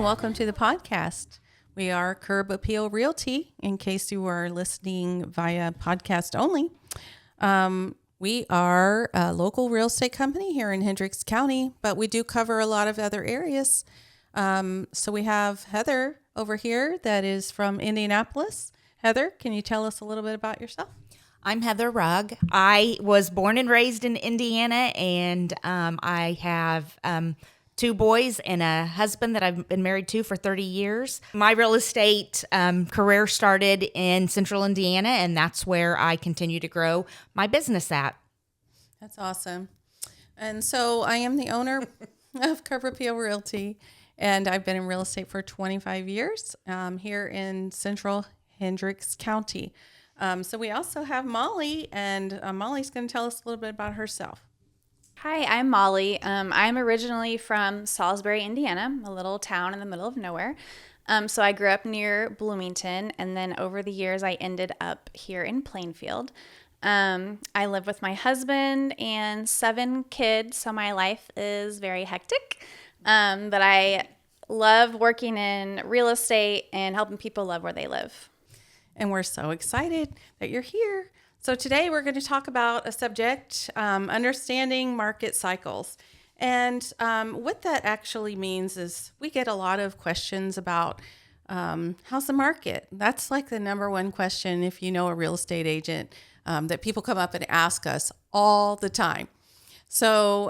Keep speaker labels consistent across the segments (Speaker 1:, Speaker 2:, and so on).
Speaker 1: welcome to the podcast. We are Curb Appeal Realty, in case you are listening via podcast only. We are a local real estate company here in Hendricks County, but we do cover a lot of other areas. So we have Heather over here that is from Indianapolis. Heather, can you tell us a little bit about yourself?
Speaker 2: I'm Heather Rugg. I was born and raised in Indiana, and I have 2 boys and a husband that I've been married to for 30 years. My real estate career started in central Indiana, and that's where I continue to grow my business at.
Speaker 1: That's awesome. And so I am the owner of Curb Appeal Realty, and I've been in real estate for 25 years here in central Hendricks County. So we also have Molly, and Molly's going to tell us a little bit about herself.
Speaker 3: Hi, I'm Molly. I'm originally from Salisbury, Indiana, a little town in the middle of nowhere. So I grew up near Bloomington, and then over the years I ended up here in Plainfield. I live with my husband and 7 kids, so my life is very hectic. But I love working in real estate and helping people love where they live.
Speaker 1: And we're so excited that you're here. So today we're going to talk about a subject, understanding market cycles. And what that actually means is we get a lot of questions about how's the market? That's like the number one question if you know a real estate agent that people come up and ask us all the time. So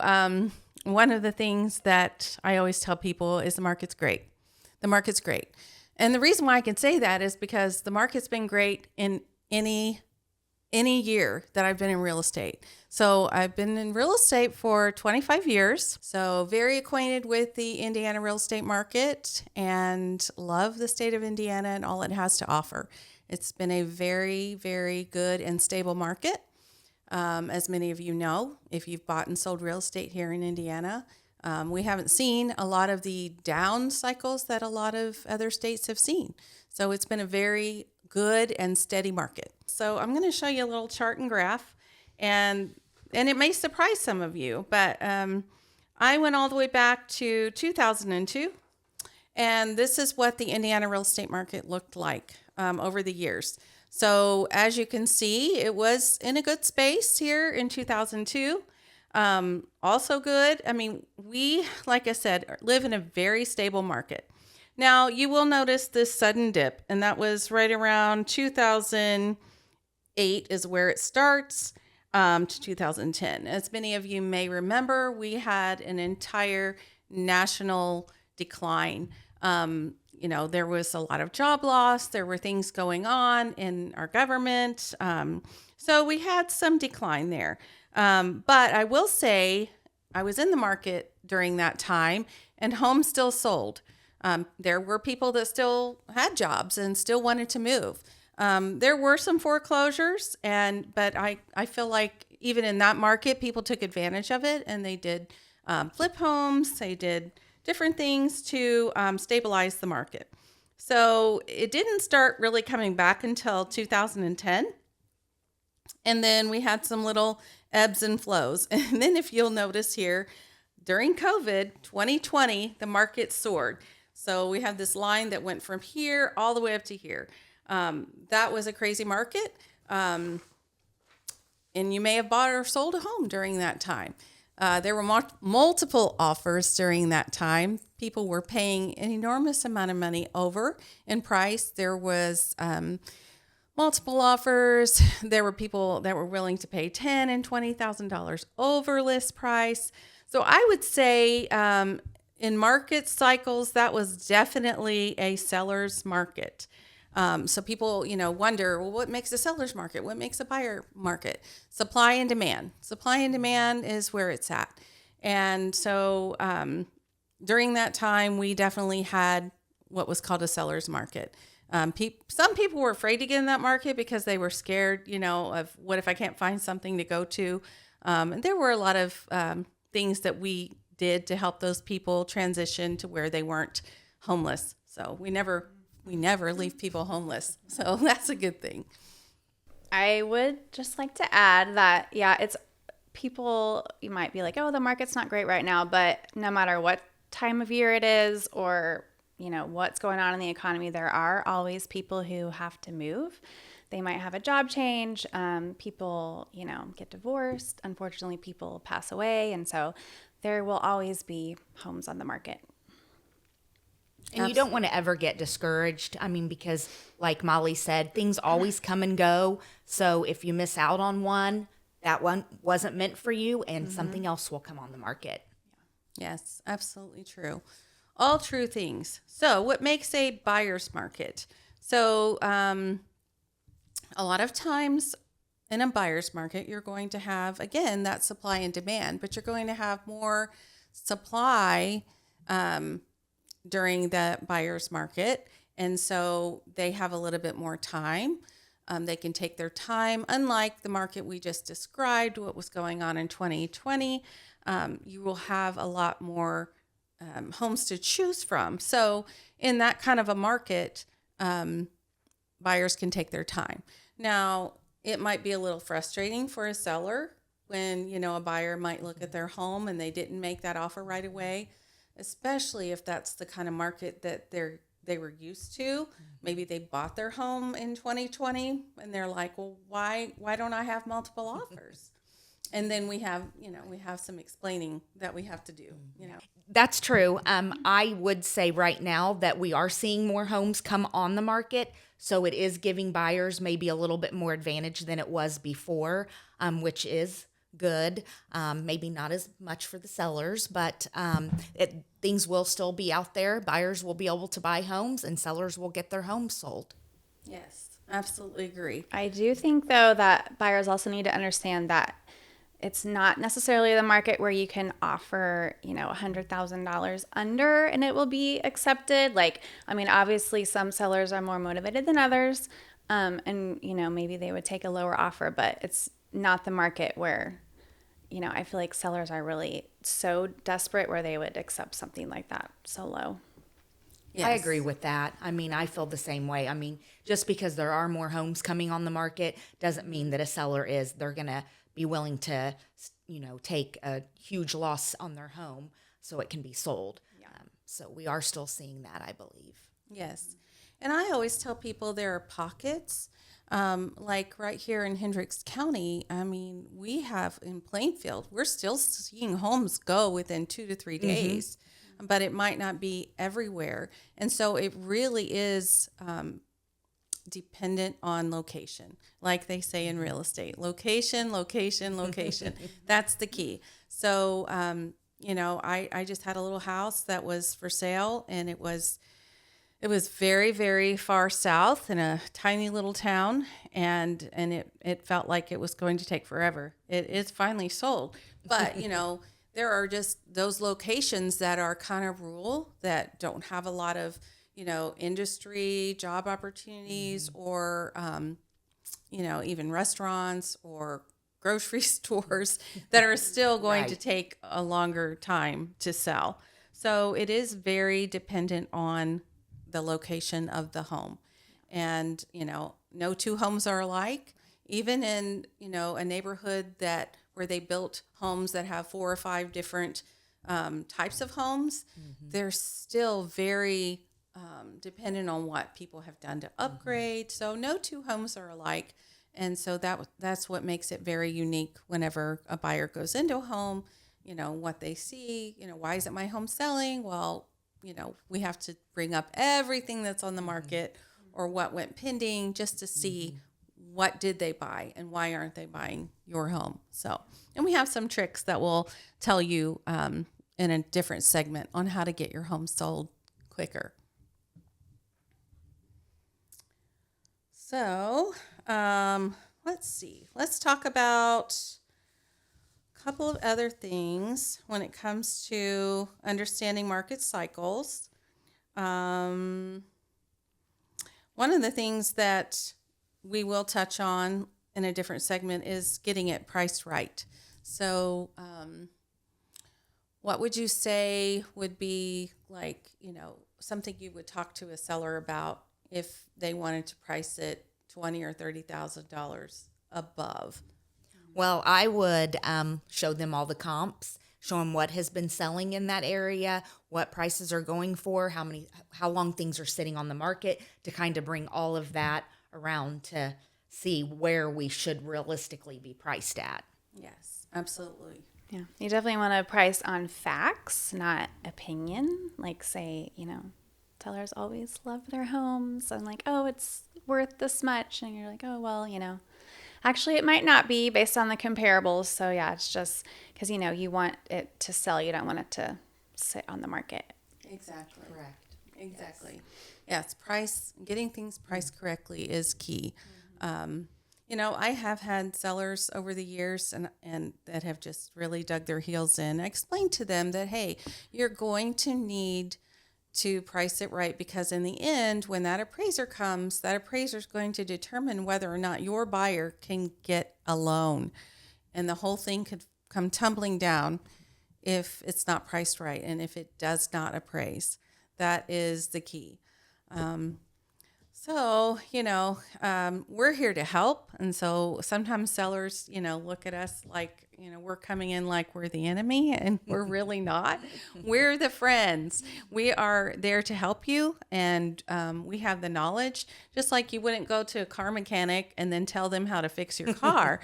Speaker 1: one of the things that I always tell people is the market's great. The market's great. And the reason why I can say that is because the market's been great in any year that I've been in real estate. So I've been in real estate for 25 years. So very acquainted with the Indiana real estate market and love the state of Indiana and all it has to offer. It's been a very, very good and stable market. As many of you know, if you've bought and sold real estate here in Indiana, we haven't seen a lot of the down cycles that a lot of other states have seen. So it's been a very good and steady market. So I'm going to show you a little chart and graph, and it may surprise some of you, but I went all the way back to 2002, and this is what the Indiana real estate market looked like over the years. So as you can see, it was in a good space here in 2002. Also good. I mean, we, like I said, live in a very stable market. Now, you will notice this sudden dip, and that was right around 2008 is where it starts to 2010. As many of you may remember, we had an entire national decline. There was a lot of job loss. There were things going on in our government. So we had some decline there. But I will say I was in the market during that time, and homes still sold. There were people that still had jobs and still wanted to move. There were some foreclosures, but I feel like even in that market, people took advantage of it, and they did flip homes. They did different things to stabilize the market. So it didn't start really coming back until 2010. And then we had some little ebbs and flows. And then if you'll notice here, during COVID, 2020, the market soared. So we have this line that went from here all the way up to here. That was a crazy market. And you may have bought or sold a home during that time. There were multiple offers during that time. People were paying an enormous amount of money over in price. There was multiple offers. There were people that were willing to pay $10,000 and $20,000 over list price. So I would say in market cycles, that was definitely a seller's market. So people, wonder, well, what makes a seller's market? What makes a buyer market? Supply and demand. Supply and demand is where it's at. And so during that time, we definitely had what was called a seller's market. Some people were afraid to get in that market because they were scared, of what if I can't find something to go to. And there were a lot of things that we did to help those people transition to where they weren't homeless. So we never leave people homeless. So that's a good thing.
Speaker 3: I would just like to add that, it's people, you might be like, oh, the market's not great right now, but no matter what time of year it is or what's going on in the economy, there are always people who have to move. They might have a job change. People, get divorced. Unfortunately, people pass away. And so there will always be homes on the market.
Speaker 2: And you don't want to ever get discouraged. I mean, because like Molly said, things always come and go. So if you miss out on one, that one wasn't meant for you, and something else will come on the market.
Speaker 1: Yes, absolutely true. All true things. So what makes a buyer's market? So a lot of times in a buyer's market, you're going to have, again, that supply and demand, but you're going to have more supply during the buyer's market. And so they have a little bit more time. They can take their time. Unlike the market we just described, what was going on in 2020, you will have a lot more homes to choose from. So in that kind of a market, buyers can take their time. Now, it might be a little frustrating for a seller when, a buyer might look at their home and they didn't make that offer right away, especially if that's the kind of market that they were used to. Maybe they bought their home in 2020 and they're like, well, why don't I have multiple offers? And then we have some explaining that we have to do,
Speaker 2: That's true. I would say right now that we are seeing more homes come on the market. So it is giving buyers maybe a little bit more advantage than it was before, which is good. Maybe not as much for the sellers, but things will still be out there. Buyers will be able to buy homes and sellers will get their homes sold.
Speaker 1: Yes, absolutely agree.
Speaker 3: I do think, though, that buyers also need to understand that it's not necessarily the market where you can offer, $100,000 under and it will be accepted. Obviously some sellers are more motivated than others. And maybe they would take a lower offer, but it's not the market where, I feel like sellers are really so desperate where they would accept something like that so low.
Speaker 1: Yes.
Speaker 2: I agree with that. I mean, I feel the same way. I mean, just because there are more homes coming on the market doesn't mean that a seller they're going to be willing to, take a huge loss on their home so it can be sold. Yeah. So we are still seeing that, I believe.
Speaker 1: Yes. And I always tell people there are pockets, like right here in Hendricks County. I mean, we have in Plainfield, we're still seeing homes go within 2 to 3 days, but it might not be everywhere. And so it really is dependent on location. Like they say in real estate, location, location, location. That's the key. So, I just had a little house that was for sale, and it was very, very far south in a tiny little town, and it felt like it was going to take forever. It is finally sold. But, there are just those locations that are kind of rural that don't have a lot of, industry, job opportunities, or, even restaurants or grocery stores that are still going to take a longer time to sell. So it is very dependent on the location of the home. And, no two homes are alike. Even in, a neighborhood where they built homes that have 4 or 5 different types of homes, they're still very dependent on what people have done to upgrade. So no two homes are alike. And so that's what makes it very unique whenever a buyer goes into a home, what they see, why isn't my home selling? Well, we have to bring up everything that's on the market or what went pending just to see what did they buy and why aren't they buying your home. So, and we have some tricks that we'll tell you in a different segment on how to get your home sold quicker. So, let's see. Let's talk about a couple of other things when it comes to understanding market cycles. One of the things that we will touch on in a different segment is getting it priced right. So, what would you say would be like, something you would talk to a seller about if they wanted to price it $20,000 or $30,000 above?
Speaker 2: Well, I would show them all the comps, show them what has been selling in that area, what prices are going for, how long things are sitting on the market, to kind of bring all of that around to see where we should realistically be priced at.
Speaker 1: Yes, absolutely.
Speaker 3: Yeah, you definitely want to price on facts, not opinion. Like, say, sellers always love their homes. I'm like, oh, it's worth this much. And you're like, oh, well, actually it might not be based on the comparables. So yeah, it's just because, you want it to sell. You don't want it to sit on the market.
Speaker 1: Exactly. Correct. Exactly. Yes, getting things priced correctly is key. I have had sellers over the years and that have just really dug their heels in. I explained to them that, hey, you're going to need to price it right, because in the end, when that appraiser comes, that appraiser is going to determine whether or not your buyer can get a loan. And the whole thing could come tumbling down if it's not priced right and if it does not appraise. That is the key. We're here to help. And so sometimes sellers, look at us like, we're coming in like we're the enemy, and we're really not. We're the friends. We are there to help you. And we have the knowledge, just like you wouldn't go to a car mechanic and then tell them how to fix your car,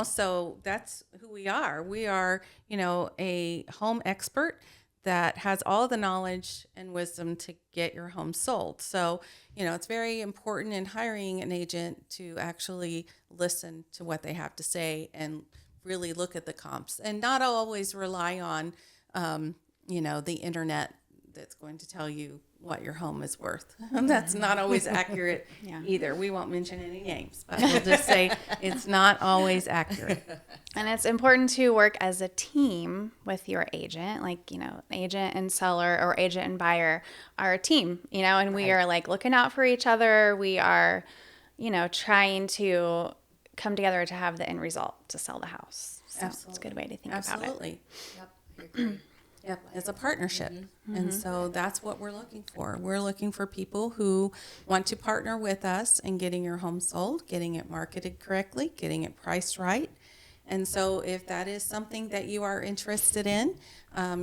Speaker 1: so that's who we are. We are, a home expert that has all the knowledge and wisdom to get your home sold. So, it's very important in hiring an agent to actually listen to what they have to say and really look at the comps, and not always rely on, the internet that's going to tell you what your home is worth. That's not always accurate either. We won't mention any names, but we'll just say it's not always accurate.
Speaker 3: And it's important to work as a team with your agent. Like, agent and seller or agent and buyer are a team, and we are like looking out for each other. We are, trying to come together to have the end result to sell the house. So
Speaker 1: Absolutely.
Speaker 3: It's a good way to think
Speaker 1: Absolutely.
Speaker 3: about it.
Speaker 1: Yep, I agree. Yep, it's a partnership. And so that's what we're looking for. We're looking for people who want to partner with us in getting your home sold, getting it marketed correctly, getting it priced right. And so if that is something that you are interested in,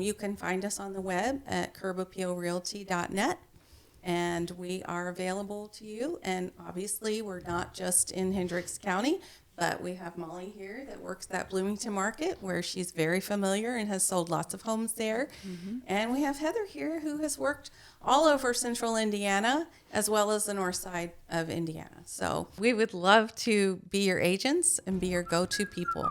Speaker 1: you can find us on the web at curbappealrealty.net. And we are available to you. And obviously, we're not just in Hendricks County, but we have Molly here that works that Bloomington market, where she's very familiar and has sold lots of homes there. And we have Heather here, who has worked all over central Indiana as well as the north side of Indiana. So we would love to be your agents and be your go-to people.